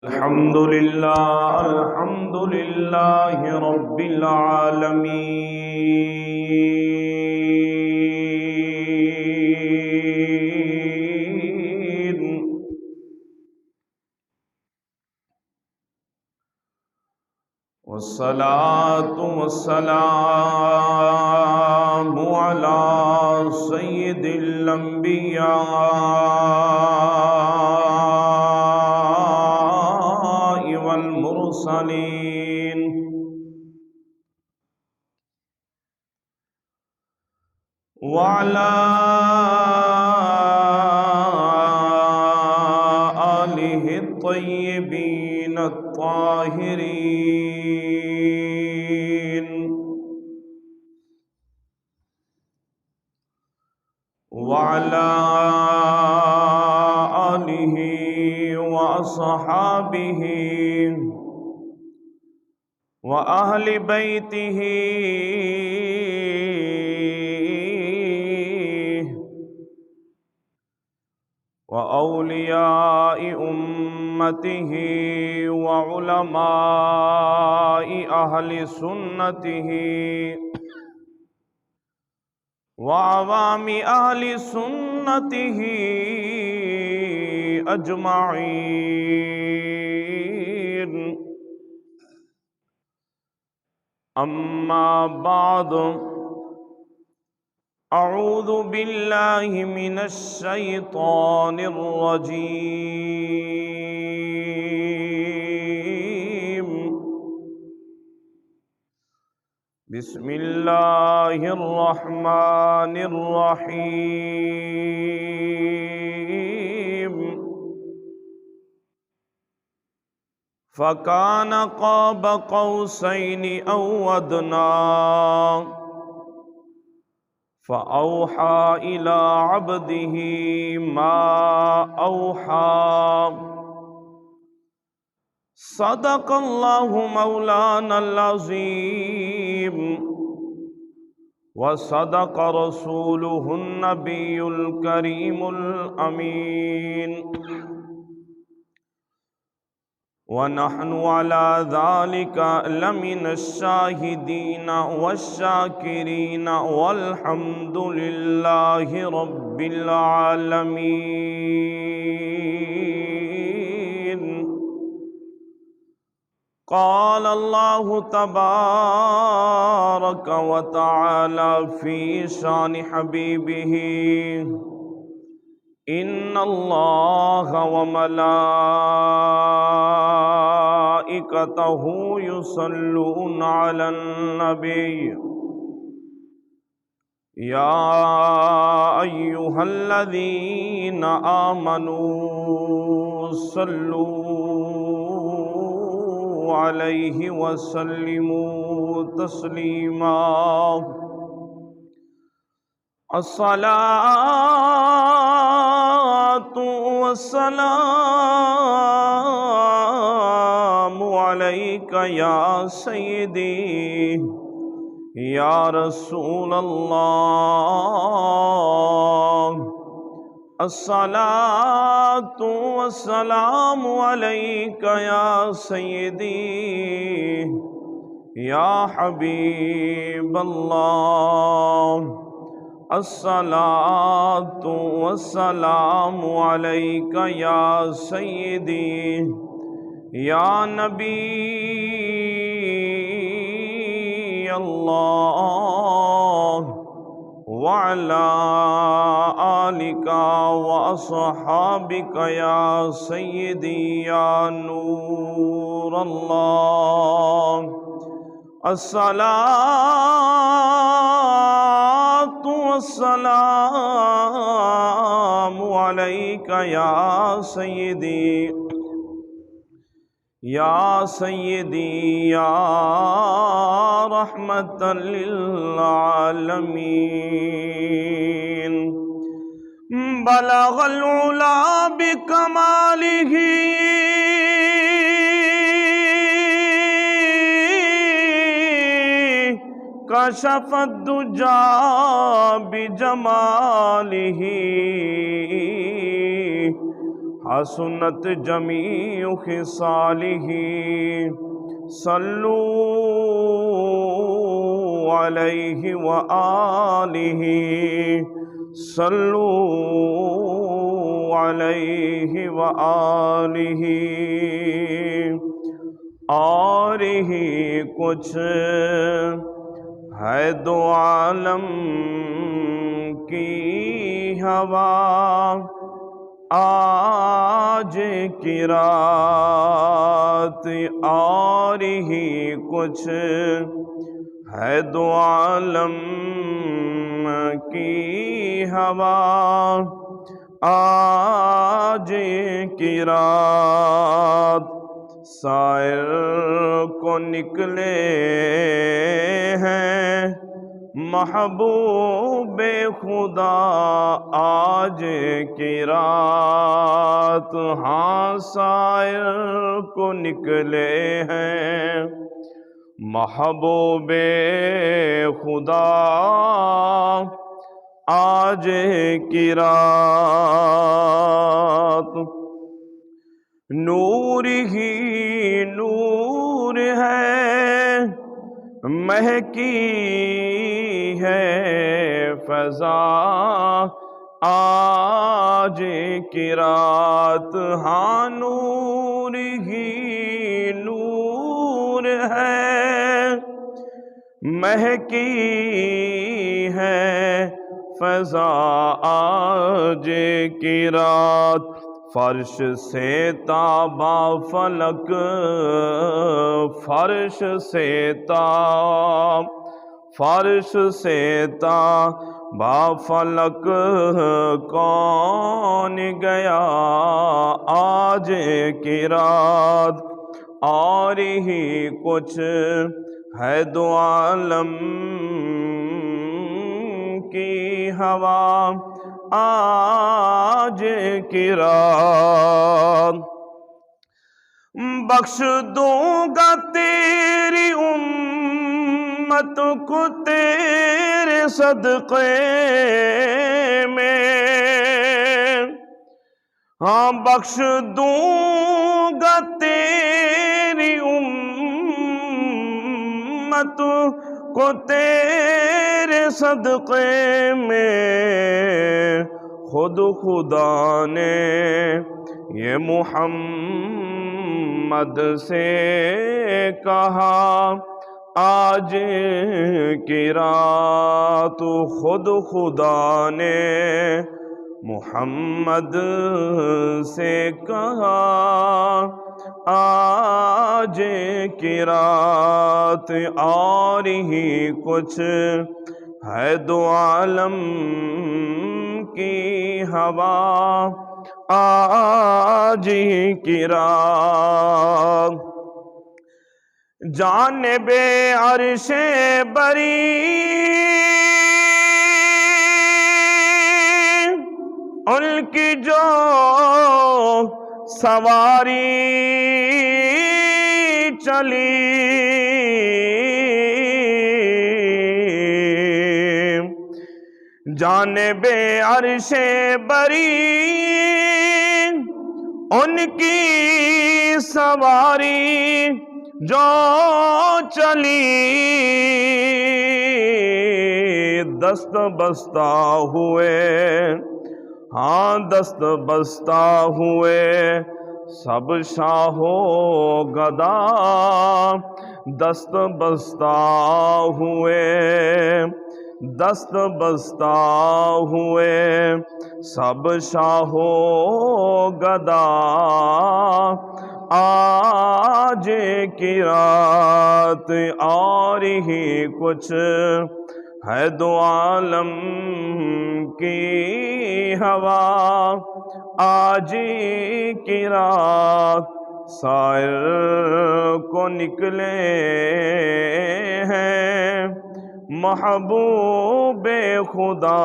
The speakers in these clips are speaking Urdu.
الحمد لله رب العالمين والصلاة والسلام على سيد الأنبياء والمرسلين وعلى آله الطيبين الطاهرين وعلى آله وأصحابه وأهل بيته وأولياء أمته وعلماء أهل سنته وعوام أهل سنته أجمعين. أما بعد، أعوذ بالله من الشيطان الرجيم. بسم الله الرحمن الرحيم. فكان قاب قوسين أو أدنى فأوحى إلى عبده ما أوحى. صدق الله مولانا العظيم وصدق رسوله النبي الكريم الأمين. ونحن على ذلك لمن الشاهدين والشاكرين والحمد لله رب العالمين. قال الله تبارك وتعالى في شان حبيبه: إن الله وملائكته يصلون على النبي يا أيها الذين آمنوا صلوا عليه وسلموا تسليما. الصلاة والسلام عليك يا سيدي يا رسول الله. الصلاة والسلام عليك يا سيدي يا حبيب الله. الصلاة والسلام عليك يا سيدي يا نبي الله. وعلى آلك وأصحابك يا سيدي يا نور الله. الصلاة والسلام عليك يا سيدي يا سيدي يا رحمة للعالمين. بلغ العلا بكماله كشف الدجى بجماله حسنت جمیع خصالہ صلو علیہ وآلہ صلو علیہ وآلہ۔ اور ہی کچھ ہے دو عالم کی ہوا، آج کی رات اور ہی کچھ ہے دو عالم کی ہوا، آج کی رات سائر کو نکلے ہیں محبوب خدا، آج کی رات ہاں سائر کو نکلے ہیں محبوب خدا، آج کی رات۔ نور ہی نور ہے مہکی ہے فضا، آج کی رات ہاں نور ہی نور ہے مہکی ہے فضا، آج کی رات۔ فرش سے تابا فلک، فرش سے تابا فلک کون گیا آج کی رات، اور ہی کچھ ہے دو عالم کی ہوا، آج کی رات۔ بخش دوں گا تیری امت کو تیرے صدقے میں، ہاں بخش دوں گا تیری امت کو تیرے صدقے میں، خود خدا نے یہ محمد سے کہا، آج کی رات خود خدا نے محمد سے کہا، آج کی رات اور ہی کچھ ہے دو عالم کی ہوا، آج کی رات۔ جانب عرش بری ان کی جو سواری چلی، جانب عرش بری ان کی سواری جو چلی، دست بستہ ہوئے ہاں دست بستہ ہوئے سب شاہ و گدا، دست بستہ ہوئے دست بستہ ہوئے سب شاہ و گدا، آج کی رات اور ہی کچھ ہے دو عالم کی ہوا، آج کی رات سائر کو نکلے ہیں محبوب خدا،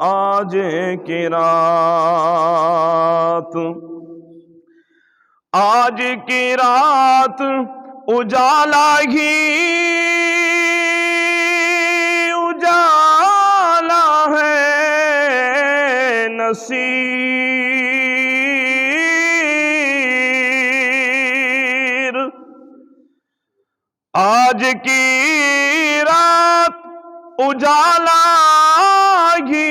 آج کی رات۔ آج کی رات اجالا ہی اجالا ہے نصیب، آج کی رات اجالا ہی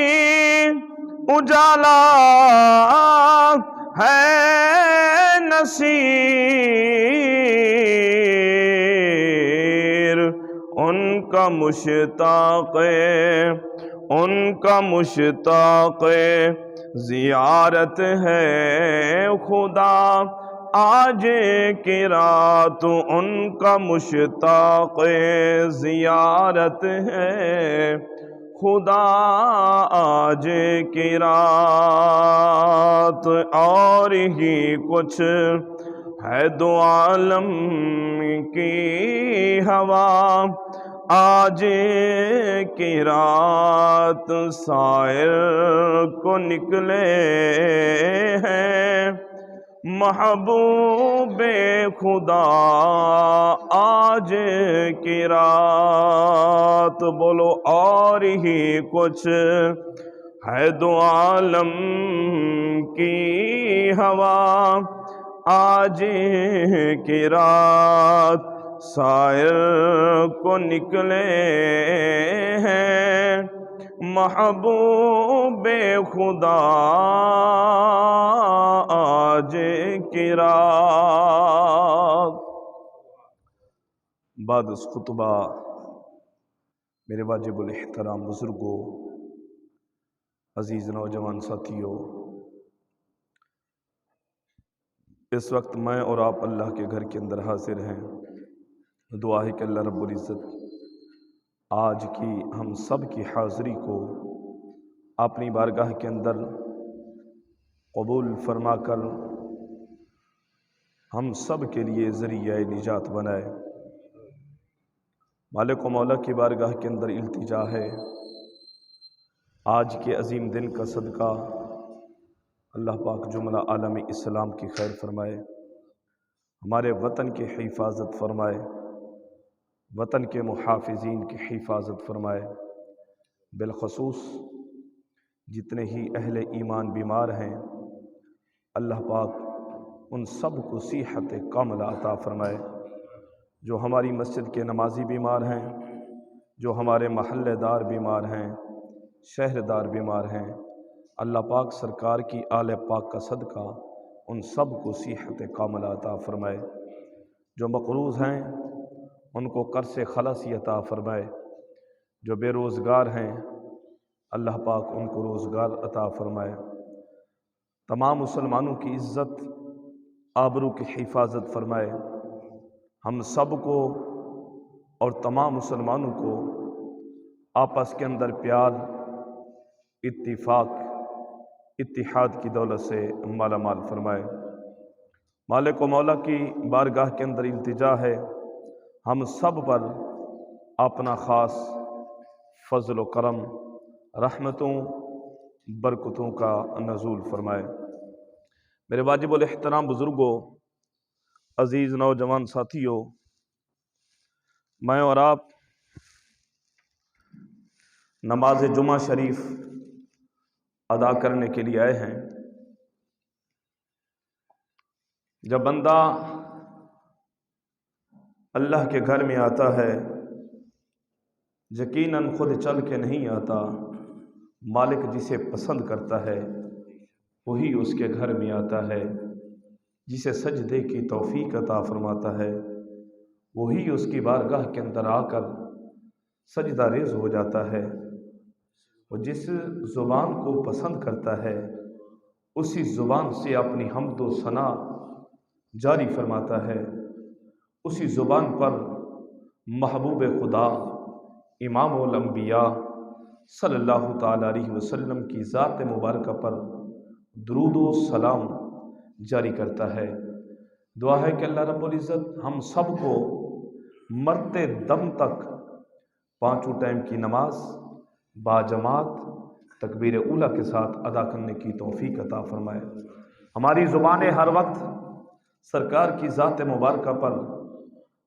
اجالا ہے نصیر، ان کا مشتاق زیارت ہے خدا آج کی رات، ان کا مشتاق زیارت ہے خدا آج کی رات، اور ہی کچھ ہے دو عالم کی ہوا آج کی رات، سائر کو نکلے ہیں محبوب خدا آج کی رات، بولو اور ہی کچھ ہے دو عالم کی ہوا آج کی رات، سائر کو نکلے ہیں محبوب خدا آج کی رات۔ بعد اس خطبہ میرے واجب الاحترام بزرگوں، عزیز نوجوان ساتھیوں، اس وقت میں اور آپ اللہ کے گھر کے اندر حاضر ہیں۔ دعا ہے کہ اللہ رب العزت آج کی ہم سب کی حاضری کو اپنی بارگاہ کے اندر قبول فرما کر ہم سب کے لیے ذریعہ نجات بنائے۔ مالک و مولا کی بارگاہ کے اندر التجا ہے، آج کے عظیم دن کا صدقہ اللہ پاک جملہ عالم اسلام کی خیر فرمائے، ہمارے وطن کی حفاظت فرمائے، وطن کے محافظین کی حفاظت فرمائے، بالخصوص جتنے ہی اہل ایمان بیمار ہیں اللہ پاک ان سب کو صحت کاملہ عطا فرمائے، جو ہماری مسجد کے نمازی بیمار ہیں، جو ہمارے محلے دار بیمار ہیں، شہردار بیمار ہیں، اللہ پاک سرکار کی آل پاک کا صدقہ ان سب کو صحت کاملہ عطا فرمائے، جو مقروض ہیں ان کو قرض سے خلاصی عطا فرمائے، جو بے روزگار ہیں اللہ پاک ان کو روزگار عطا فرمائے، تمام مسلمانوں کی عزت آبرو کی حفاظت فرمائے، ہم سب کو اور تمام مسلمانوں کو آپس کے اندر پیار، اتفاق، اتحاد کی دولت سے مالا مال فرمائے۔ مالک و مولا کی بارگاہ کے اندر التجا ہے، ہم سب پر اپنا خاص فضل و کرم، رحمتوں، برکتوں کا نزول فرمائے۔ میرے واجب الاحترام بزرگوں، عزیز نوجوان ساتھیوں، میں اور آپ نماز جمعہ شریف ادا کرنے کے لیے آئے ہیں۔ جب بندہ اللہ کے گھر میں آتا ہے یقیناً خود چل کے نہیں آتا، مالک جسے پسند کرتا ہے وہی اس کے گھر میں آتا ہے، جسے سجدے کی توفیق عطا فرماتا ہے وہی اس کی بارگاہ کے اندر آ کر سجدہ ریز ہو جاتا ہے، اور جس زبان کو پسند کرتا ہے اسی زبان سے اپنی حمد و ثنا جاری فرماتا ہے، اسی زبان پر محبوب خدا امام الانبیاء صلی اللہ تعالیٰ علیہ وسلم کی ذات مبارکہ پر درود و سلام جاری کرتا ہے۔ دعا ہے کہ اللہ رب العزت ہم سب کو مرتے دم تک پانچوں ٹائم کی نماز باجماعت تکبیر اولیٰ کے ساتھ ادا کرنے کی توفیق عطا فرمائے، ہماری زبانیں ہر وقت سرکار کی ذات مبارکہ پر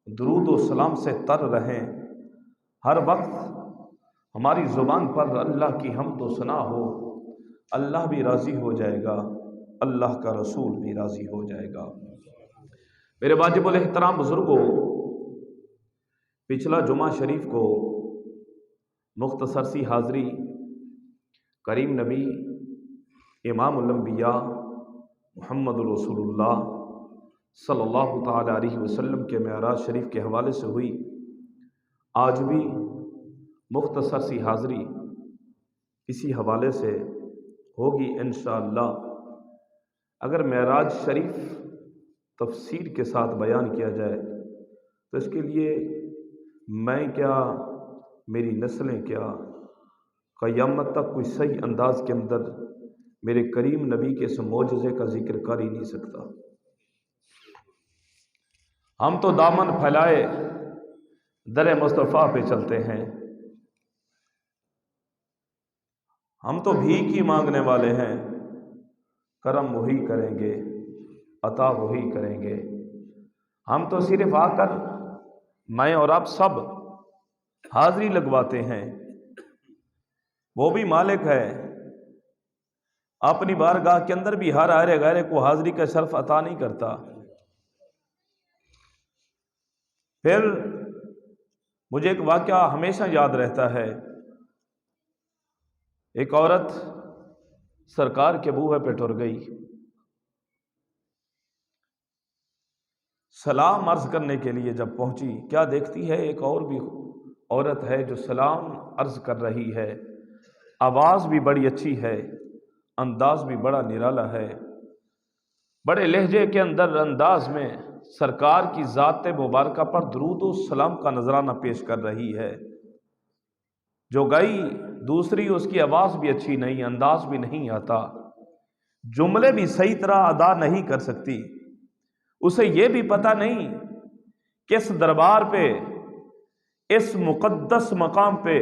درود و سلام سے تر رہیں، ہر وقت ہماری زبان پر اللہ کی حمد و ثنا ہو، اللہ بھی راضی ہو جائے گا، اللہ کا رسول بھی راضی ہو جائے گا۔ میرے واجب الاحترام بزرگوں، پچھلا جمعہ شریف کو مختصر سی حاضری کریم نبی امام الانبیاء محمد رسول اللہ صلی اللہ تعالی علیہ وسلم کے معراج شریف کے حوالے سے ہوئی۔ آج بھی مختصر سی حاضری اسی حوالے سے ہوگی انشاءاللہ۔ اگر معراج شریف تفسیر کے ساتھ بیان کیا جائے تو اس کے لیے میں کیا، میری نسلیں کیا، قیامت تک کوئی صحیح انداز کے اندر میرے کریم نبی کے اس معجزے کا ذکر کر ہی نہیں سکتا۔ ہم تو دامن پھیلائے در مصطفیٰ پہ چلتے ہیں، ہم تو بھیک ہی مانگنے والے ہیں، کرم وہی کریں گے، عطا وہی کریں گے۔ ہم تو صرف آ کر میں اور آپ سب حاضری لگواتے ہیں، وہ بھی مالک ہے، اپنی بارگاہ کے اندر بھی ہر آئرے غیرے کو حاضری کا شرف عطا نہیں کرتا۔ پھر مجھے ایک واقعہ ہمیشہ یاد رہتا ہے۔ ایک عورت سرکار کے بوہے پہ ٹر گئی، سلام عرض کرنے کے لیے جب پہنچی، کیا دیکھتی ہے ایک اور بھی عورت ہے جو سلام عرض کر رہی ہے، آواز بھی بڑی اچھی ہے، انداز بھی بڑا نرالا ہے، بڑے لہجے کے اندر انداز میں سرکار کی ذات مبارکہ پر درود و سلام کا نذرانہ پیش کر رہی ہے۔ جو گئی دوسری، اس کی آواز بھی اچھی نہیں، انداز بھی نہیں آتا، جملے بھی صحیح طرح ادا نہیں کر سکتی، اسے یہ بھی پتہ نہیں کہ اس دربار پہ، اس مقدس مقام پہ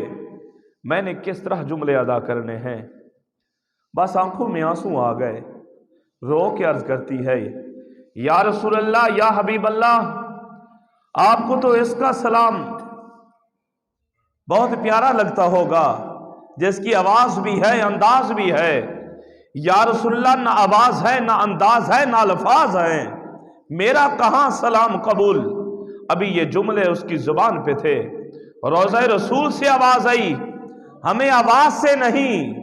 میں نے کس طرح جملے ادا کرنے ہیں۔ بس آنکھوں میں آنسو آ گئے، رو کے عرض کرتی ہے، یا رسول اللہ، یا حبیب اللہ، آپ کو تو اس کا سلام بہت پیارا لگتا ہوگا، جس کی آواز بھی ہے، انداز بھی ہے۔ یا رسول اللہ، نہ آواز ہے، نہ انداز ہے، نہ الفاظ ہیں، میرا کہاں سلام قبول۔ ابھی یہ جملے اس کی زبان پہ تھے، روضہ رسول سے آواز آئی، ہمیں آواز سے نہیں،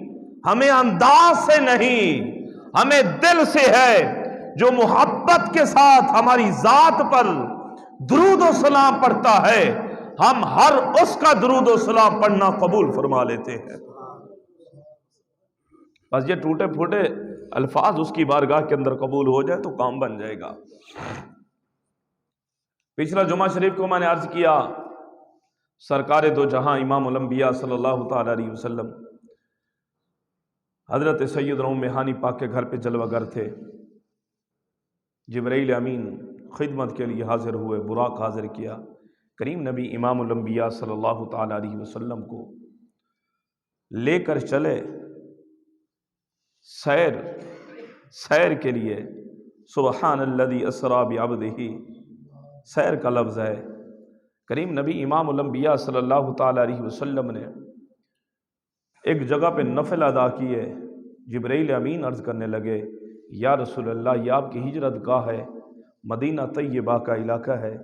ہمیں انداز سے نہیں، ہمیں دل سے ہے، جو محبت کے ساتھ ہماری ذات پر درود و سلام پڑھتا ہے، ہم ہر اس کا درود و سلام پڑھنا قبول فرما لیتے ہیں۔ بس یہ ٹوٹے پھوٹے الفاظ اس کی بارگاہ کے اندر قبول ہو جائے تو کام بن جائے گا۔ پچھلا جمعہ شریف کو میں نے عرض کیا، سرکار دو جہاں امام الانبیاء صلی اللہ تعالی علیہ وسلم حضرت سیدنا ام ہانی پاک کے گھر پہ جلوہ گر تھے۔ جبرائیل امین خدمت کے لیے حاضر ہوئے، براق حاضر کیا، کریم نبی امام الانبیاء صلی اللہ تعالی علیہ وسلم کو لے کر چلے سیر کے لیے۔ سبحان الذی اسری بعبدہ، سیر کا لفظ ہے۔ کریم نبی امام الانبیاء صلی اللہ تعالی علیہ وسلم نے ایک جگہ پہ نفل ادا کیے۔ جبرائیل امین عرض کرنے لگے، یا رسول اللہ، یہ آپ کی ہجرت گاہ ہے، مدینہ طیبہ کا علاقہ ہے،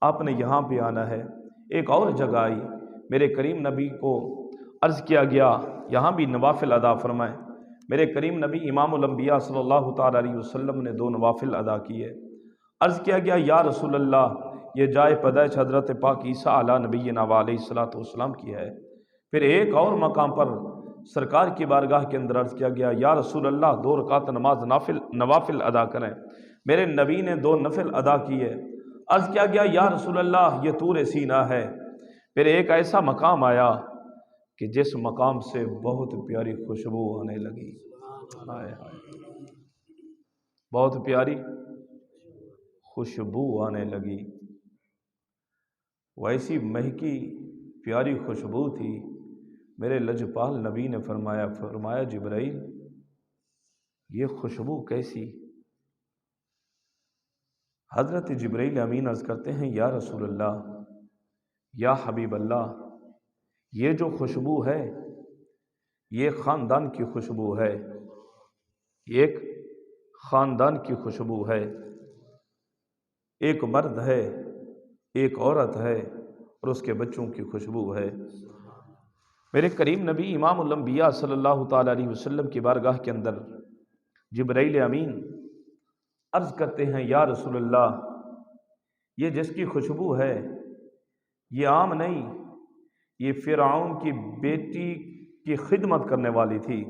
آپ نے یہاں پہ آنا ہے۔ ایک اور جگہ آئی، میرے کریم نبی کو عرض کیا گیا یہاں بھی نوافل ادا فرمائیں۔ میرے کریم نبی امام الانبیاء صلی اللہ تعالی علیہ وسلم نے 2 نوافل ادا کیے۔ عرض کیا گیا، یا رسول اللہ، یہ جائے پیدائش حضرت پاک عیسیٰ علیہ نبینا علیہ الصلوۃ والسلام کی ہے۔ پھر ایک اور مقام پر سرکار کی بارگاہ کے اندر عرض کیا گیا، یا رسول اللہ، 2 رکعت نماز نوافل ادا کریں۔ میرے نبی نے 2 نفل ادا کیے۔ عرض کیا گیا، یا رسول اللہ، یہ طور سینا ہے۔ پھر ایک ایسا مقام آیا کہ جس مقام سے بہت پیاری خوشبو آنے لگی، ہائے ہائے، بہت پیاری خوشبو آنے لگی، ویسی مہکی پیاری خوشبو تھی۔ میرے لجپال نبی نے فرمایا جبرائیل، یہ خوشبو کیسی؟ حضرت جبرائیل امین عرض کرتے ہیں، یا رسول اللہ، یا حبیب اللہ، یہ جو خوشبو ہے یہ خاندان کی خوشبو ہے، ایک خاندان کی خوشبو ہے۔ ایک مرد ہے، ایک عورت ہے، اور اس کے بچوں کی خوشبو ہے۔ میرے کریم نبی امام الانبیاء صلی اللہ تعالیٰ علیہ وسلم کی بارگاہ کے اندر جبرائیل امین عرض کرتے ہیں، یا رسول اللہ، یہ جس کی خوشبو ہے یہ عام نہیں، یہ فرعون کی بیٹی کی خدمت کرنے والی تھی۔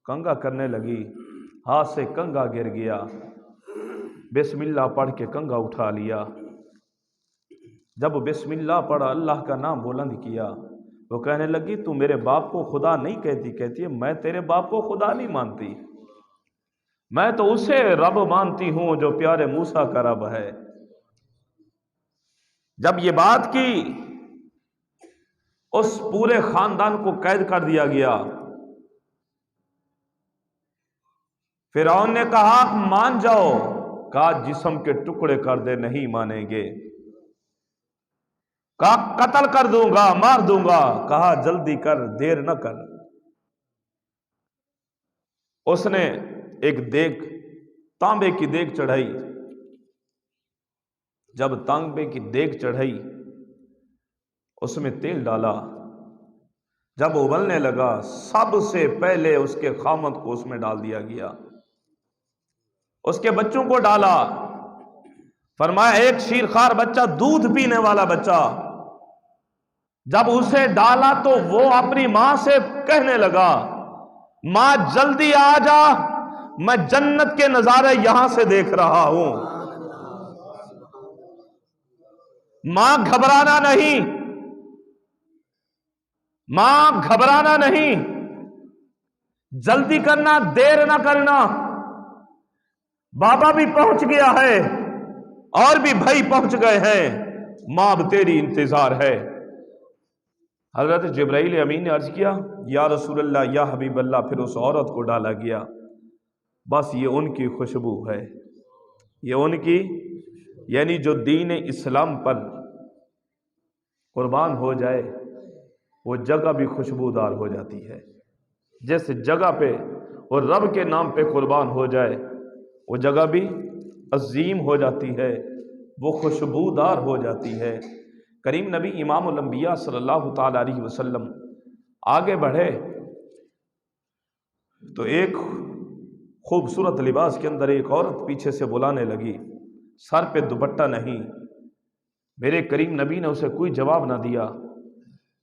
کنگا کرنے لگی، ہاتھ سے کنگا گر گیا، بسم اللہ پڑھ کے کنگا اٹھا لیا۔ جب بسم اللہ پڑھا، اللہ کا نام بلند کیا، وہ کہنے لگی تو میرے باپ کو خدا نہیں کہتی؟ کہتی ہے میں تیرے باپ کو خدا نہیں مانتی، میں تو اسے رب مانتی ہوں جو پیارے موسیٰ کا رب ہے۔ جب یہ بات کی، اس پورے خاندان کو قید کر دیا گیا۔ فرعون نے کہا مان جاؤ، کہا جسم کے ٹکڑے کر دے، نہیں مانیں گے۔ کہا قتل کر دوں گا، مار دوں گا، کہا جلدی کر، دیر نہ کر۔ اس نے ایک دیگ، تانبے کی دیگ چڑھائی۔ جب تانبے کی دیگ چڑھائی، اس میں تیل ڈالا۔ جب ابلنے لگا، سب سے پہلے اس کے خامد کو اس میں ڈال دیا گیا، اس کے بچوں کو ڈالا۔ فرمایا ایک شیرخوار بچہ، دودھ پینے والا بچہ، جب اسے ڈالا تو وہ اپنی ماں سے کہنے لگا ماں جلدی آ جا، میں جنت کے نظارے یہاں سے دیکھ رہا ہوں۔ ماں گھبرانا نہیں، ماں گھبرانا نہیں، جلدی کرنا، دیر نہ کرنا۔ بابا بھی پہنچ گیا ہے اور بھی بھائی پہنچ گئے ہیں، ماں اب تیری انتظار ہے۔ حضرت جبرائیل امین نے عرض کیا یا رسول اللہ، یا حبیب اللہ، پھر اس عورت کو ڈالا گیا۔ بس یہ ان کی خوشبو ہے، یہ ان کی، یعنی جو دین اسلام پر قربان ہو جائے وہ جگہ بھی خوشبودار ہو جاتی ہے۔ جس جگہ پہ اور رب کے نام پہ قربان ہو جائے وہ جگہ بھی عظیم ہو جاتی ہے، وہ خوشبودار ہو جاتی ہے۔ کریم نبی امام الانبیاء صلی اللہ تعالیٰ علیہ وسلم آگے بڑھے تو ایک خوبصورت لباس کے اندر ایک عورت پیچھے سے بلانے لگی، سر پہ دوپٹہ نہیں۔ میرے کریم نبی نے اسے کوئی جواب نہ دیا۔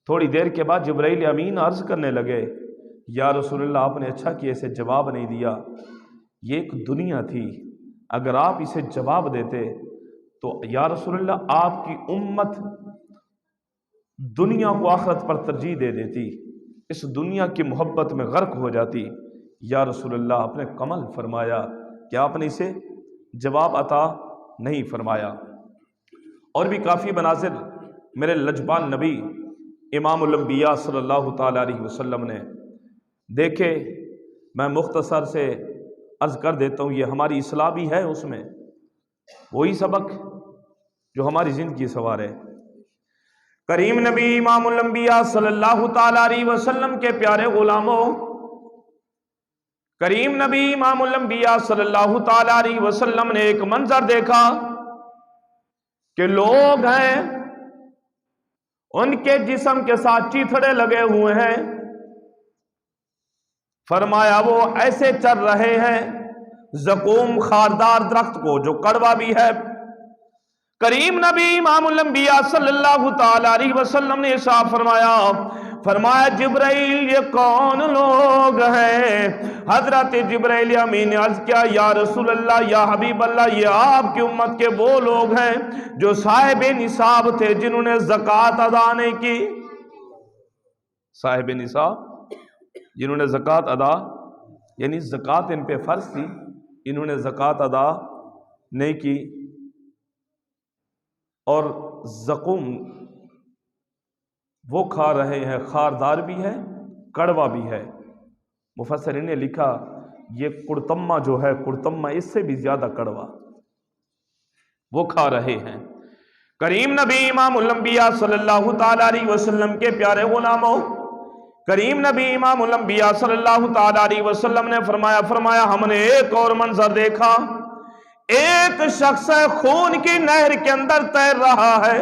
تھوڑی دیر کے بعد جبرائیل امین عرض کرنے لگے یا رسول اللہ، آپ نے اچھا کیا اسے جواب نہیں دیا، یہ ایک دنیا تھی، اگر آپ اسے جواب دیتے تو یا رسول اللہ آپ کی امت دنیا کو آخرت پر ترجیح دے دیتی، اس دنیا کی محبت میں غرق ہو جاتی۔ یا رسول اللہ، آپ نے کمل فرمایا کہ آپ نے اسے جواب عطا نہیں فرمایا۔ اور بھی کافی مناظر میرے لجپال نبی امام الانبیاء صلی اللہ تعالیٰ علیہ وسلم نے دیکھے، میں مختصر سے عرض کر دیتا ہوں، یہ ہماری اصلاح بھی ہے، اس میں وہی سبق جو ہماری زندگی سنوارے۔ کریم نبی امام الانبیاء صلی اللہ تعالیٰ علیہ وسلم کے پیارے غلاموں، کریم نبی امام الانبیاء صلی اللہ تعالیٰ علیہ وسلم نے ایک منظر دیکھا کہ لوگ ہیں، ان کے جسم کے ساتھ چیتھڑے لگے ہوئے ہیں۔ فرمایا وہ ایسے چل رہے ہیں زقوم خاردار درخت کو جو کڑوا بھی ہے۔ کریم نبی امام الانبیاء صلی اللہ تعالیٰ علیہ وسلم نے ارشاد فرمایا جبرائیل یہ کون لوگ ہیں؟ حضرت جبرائیل امین نے عرض کیا یا رسول اللہ، یا حبیب اللہ، یہ آپ کی امت کے وہ لوگ ہیں جو صاحب نصاب تھے، جنہوں نے زکوٰۃ ادا نہیں کی۔ صاحب نصاب، جنہوں نے زکوٰۃ ادا، یعنی زکوٰۃ ان پہ فرض تھی، انہوں نے زکوٰۃ ادا نہیں کی۔ اور زقوم وہ کھا رہے ہیں، خاردار بھی ہے، کڑوا بھی ہے۔ مفسرین نے لکھا یہ کڑتمہ جو ہے، کڑتمہ اس سے بھی زیادہ کڑوا، وہ کھا رہے ہیں۔ کریم نبی امام الانبیاء صلی اللہ تعالیٰ علیہ وسلم کے پیارے غلاموں، کریم نبی امام الانبیاء صلی اللہ تعالیٰ علیہ وسلم نے فرمایا ہم نے ایک اور منظر دیکھا، ایک شخص خون کی نہر کے اندر تیر رہا ہے۔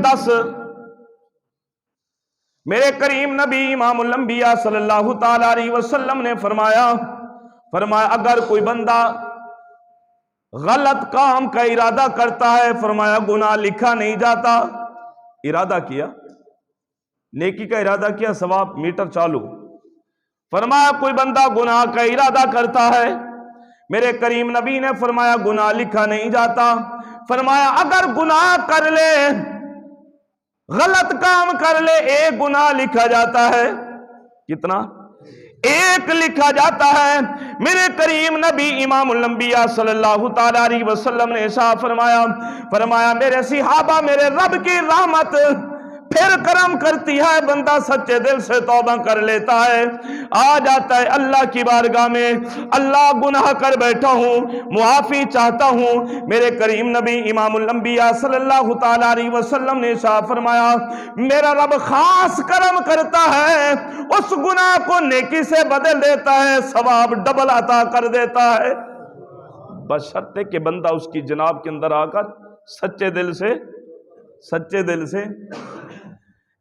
10, میرے کریم نبی امام الانبیاء صلی اللہ تعالی علیہ وسلم نے فرمایا اگر کوئی بندہ غلط کام کا ارادہ کرتا ہے، فرمایا گناہ لکھا نہیں جاتا. ارادہ کیا، نیکی کا ارادہ کیا، ثواب میٹر چالو. فرمایا کوئی بندہ گناہ کا ارادہ کرتا ہے، میرے کریم نبی نے فرمایا گناہ لکھا نہیں جاتا. فرمایا اگر گناہ کر لے، غلط کام کر لے، ایک گناہ لکھا جاتا ہے. کتنا؟ ایک لکھا جاتا ہے. میرے کریم نبی امام الانبیاء صلی اللہ تعالی علیہ وسلم نے ارشاد فرمایا میرے صحابہ، میرے رب کی رحمت پھر کرم کرتی ہے، بندہ سچے دل سے توبہ کر لیتا ہے، آ جاتا ہے اللہ کی بارگاہ میں، اللہ گناہ کر بیٹھا ہوں، معافی چاہتا ہوں. میرے کریم نبی امام الانبیاء صلی اللہ تعالی علیہ وسلم نے ارشاد فرمایا میرا رب خاص کرم کرتا ہے، اس گناہ کو نیکی سے بدل دیتا ہے، ثواب ڈبل عطا کر دیتا ہے، بشرطے کہ بندہ اس کی جناب کے اندر آ کر سچے دل سے.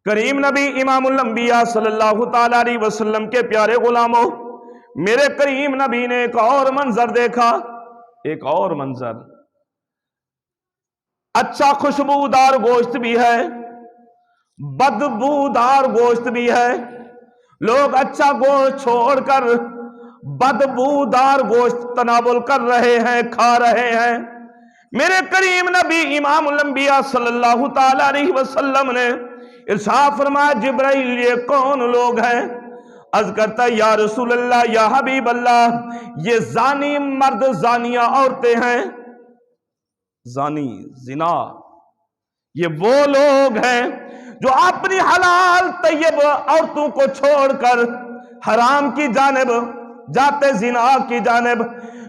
کریم نبی امام الانبیاء صلی اللہ تعالی علیہ وسلم کے پیارے غلاموں، میرے کریم نبی نے ایک اور منظر دیکھا. ایک اور منظر، اچھا خوشبودار گوشت بھی ہے، بدبودار گوشت بھی ہے. لوگ اچھا گوشت چھوڑ کر بدبودار گوشت تناول کر رہے ہیں، کھا رہے ہیں. میرے کریم نبی امام الانبیاء صلی اللہ تعالی علیہ وسلم نے ارشاد فرمایا جبرائیل یہ کون لوگ ہیں؟ عرض کرتا ہے یا رسول اللہ، یا حبیب اللہ، یہ زانی مرد زانیہ عورتیں ہیں. زانی، زنا، یہ وہ لوگ ہیں جو اپنی حلال طیب عورتوں کو چھوڑ کر حرام کی جانب جاتے، زنا کی جانب.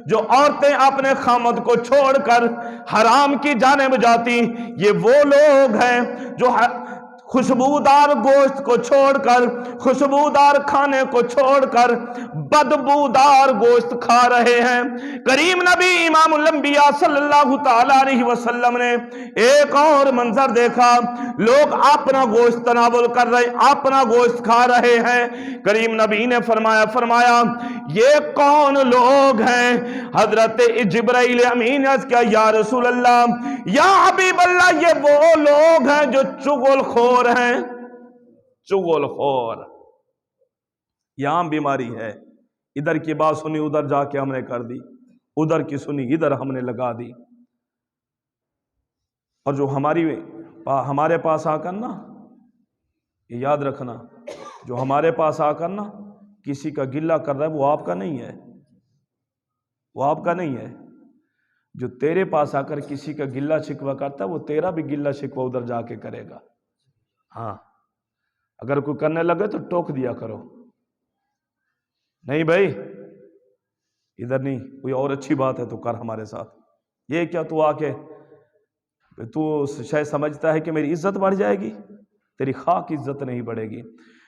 جو عورتیں اپنے خامد کو چھوڑ کر حرام کی جانب جاتی، یہ وہ لوگ ہیں جو خوشبودار گوشت کو چھوڑ کر، خوشبودار کھانے کو چھوڑ کر بدبودار گوشت کھا رہے ہیں. کریم نبی امام الانبیاء صلی اللہ تعالی علیہ وسلم نے ایک اور منظر دیکھا، لوگ اپنا گوشت تناول کر رہے، اپنا گوشت کھا رہے ہیں. کریم نبی نے فرمایا یہ کون لوگ ہیں؟ حضرت جبرائیل امین عرض کیا یا رسول اللہ، یا حبیب اللہ، یہ وہ لوگ ہیں جو چغل خور ہیں. چغل خور یہ عام بیماری ہے، ادھر کی بات سنی ادھر جا کے ہم نے کر دی، ادھر کی سنی ادھر ہم نے لگا دی. اور جو ہمارے پاس آ کر نا، یہ یاد رکھنا، جو ہمارے پاس آ کر نا کسی کا گلہ کر رہا ہے، وہ آپ کا نہیں ہے، وہ آپ کا نہیں ہے. جو تیرے پاس آ کر کسی کا گلہ شکوہ کرتا ہے، وہ تیرا بھی گلہ شکوہ ادھر جا کے کرے گا. ہاں، اگر کوئی کرنے لگے تو ٹوک دیا کرو، نہیں بھائی ادھر نہیں، کوئی اور اچھی بات ہے تو کر ہمارے ساتھ. یہ کیا تو آ کے تو شاید سمجھتا ہے کہ میری عزت بڑھ جائے گی؟ تیری خاک عزت نہیں بڑھے گی.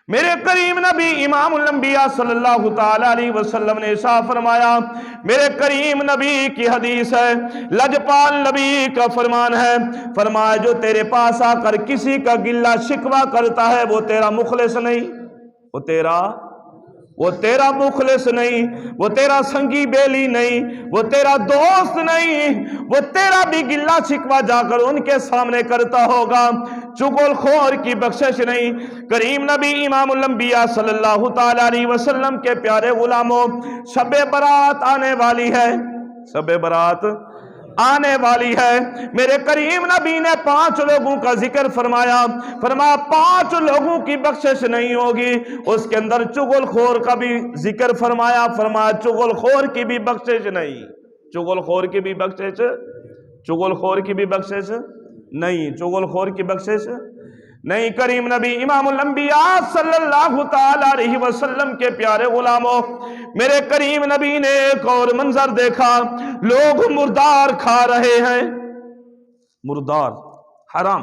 میرے کریم نبی امام الانبیاء صلی اللہ تعالی علیہ وسلم نے ارشاد فرمایا، میرے کریم نبی کی حدیث ہے، لجپال نبی کا فرمان ہے، فرمایا جو تیرے پاس آ کر کسی کا گلہ شکوہ کرتا ہے، وہ تیرا مخلص نہیں، وہ تیرا مخلص نہیں، وہ تیرا سنگی بیلی نہیں، وہ تیرا دوست نہیں، وہ تیرا بھی گلہ شکوہ جا کر ان کے سامنے کرتا ہوگا. چغل خور کی بخشش نہیں. کریم نبی امام الانبیاء صلی اللہ تعالی علیہ وسلم کے پیارے غلاموں، شب برات آنے والی ہے، شب برات آنے والی ہے. میرے کریم نبی نے 5 لوگوں کا ذکر فرمایا 5 لوگوں کی بخشش نہیں ہوگی. اس کے اندر چغل خور کا بھی ذکر فرمایا چغل خور کی بھی بخشش نہیں، چغل خور کی بھی بخشش نہیں، چغل خور کی بخشش نہیں. کریم نبی امام الانبیاء صلی اللہ تعالی علیہ وسلم کے پیارے غلاموں، میرے کریم نبی نے ایک اور منظر دیکھا، لوگ مردار کھا رہے ہیں. مردار حرام،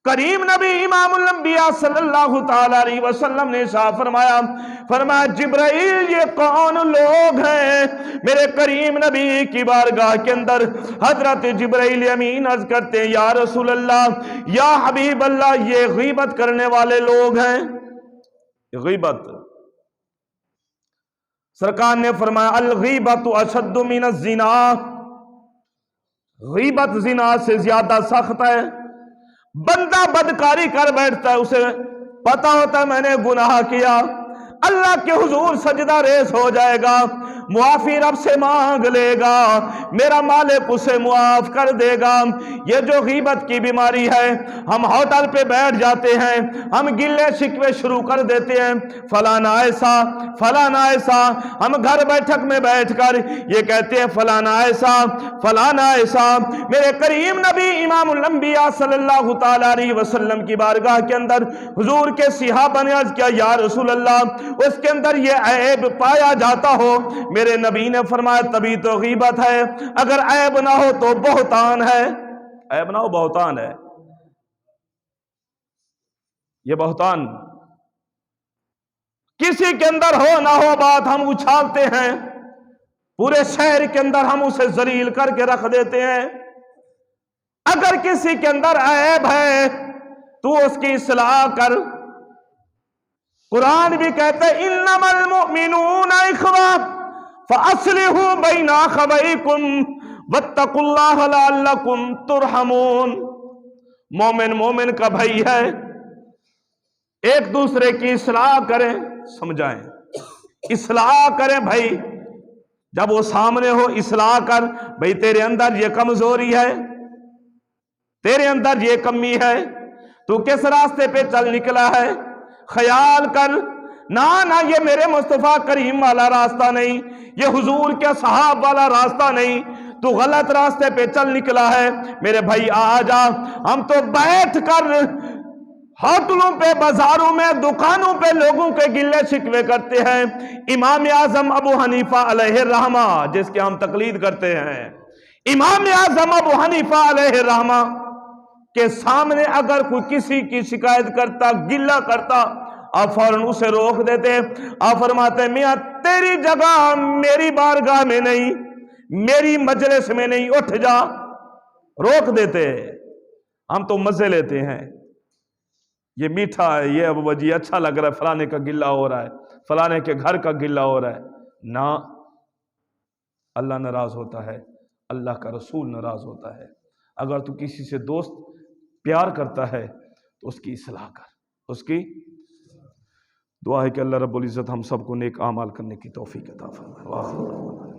کریم نبی امام الانبیاء صلی اللہ تعالی علیہ وسلم نے ارشاد فرمایا جبرائیل یہ کون لوگ ہیں؟ میرے کریم نبی کی بارگاہ کے اندر حضرت جبرائیل امین عرض کرتے ہیں یا رسول اللہ یا حبیب اللہ یہ غیبت کرنے والے لوگ ہیں۔ غیبت، سرکار نے فرمایا الغیبت اشد من الزنا، غیبت زنا سے زیادہ سخت ہے۔ بندہ بدکاری کر بیٹھتا ہے، اسے پتا ہوتا ہے میں نے گناہ کیا، اللہ کے حضور سجدہ ریز ہو جائے گا، معافی رب سے مانگ لے گا، میرا مالک اسے معاف کر دے گا۔ یہ جو غیبت کی بیماری ہے، ہم ہوٹل پہ بیٹھ جاتے ہیں، ہم گلے شکوے شروع کر دیتے ہیں، فلانا ایسا فلانا ایسا، ہم گھر بیٹھک میں بیٹھ کر یہ کہتے ہیں فلانا ایسا فلانا ایسا۔ میرے کریم نبی امام الانبیاء صلی اللہ تعالی علیہ وسلم کی بارگاہ کے اندر حضور کے صحابہ نے عرض کیا یا رسول اللہ اس کے اندر یہ عیب پایا جاتا ہو؟ میرے نبی نے فرمایا تبھی تو غیبت ہے، اگر عیب نہ ہو تو بہتان ہے۔ عیب نہ ہو بہتان ہے، یہ بہتان کسی کے اندر ہو نہ ہو بات ہم اچھالتے ہیں، پورے شہر کے اندر ہم اسے ذلیل کر کے رکھ دیتے ہیں۔ اگر کسی کے اندر عیب ہے تو اس کی اصلاح کر۔ قرآن بھی کہتا ہے انما المؤمنون اخوہ فاصلحوا بین اخویکم واتقوا اللہ لعلکم ترحمون۔ مومن مومن کا بھائی ہے، ایک دوسرے کی اصلاح کریں، سمجھائیں، اصلاح کریں بھائی۔ جب وہ سامنے ہو اصلاح کر، بھائی تیرے اندر یہ کمزوری ہے، تیرے اندر یہ کمی ہے، تو کس راستے پہ چل نکلا ہے، خیال کر۔ نہ یہ میرے مصطفیٰ کریم والا راستہ نہیں، یہ حضور کے صحاب والا راستہ نہیں، تو غلط راستے پہ چل نکلا ہے۔ میرے بھائی آ جا، ہم تو بیٹھ کر ہوٹلوں پہ، بازاروں میں، دکانوں پہ لوگوں کے گلے شکوے کرتے ہیں۔ امام اعظم ابو حنیفہ علیہ الرحمہ جس کی ہم تقلید کرتے ہیں، امام اعظم ابو حنیفہ علیہ الرحمہ کے سامنے اگر کوئی کسی کی شکایت کرتا، گلہ کرتا، آپ فوراً اسے روک دیتے۔ آپ فرماتے میاں تیری جگہ میری بارگاہ میں نہیں، میری مجلس میں نہیں، اٹھ جا، روک دیتے۔ ہم تو مزے لیتے ہیں، یہ میٹھا ہے، یہ ابو بجی اچھا لگ رہا ہے، فلانے کا گلہ ہو رہا ہے، فلانے کے گھر کا گلہ ہو رہا ہے۔ نہ، اللہ ناراض ہوتا ہے، اللہ کا رسول ناراض ہوتا ہے۔ اگر تو کسی سے دوست پیار کرتا ہے تو اس کی اصلاح کر، اس کی دعا ہے کہ اللہ رب العزت ہم سب کو نیک اعمال کرنے کی توفیق عطا فرمائے۔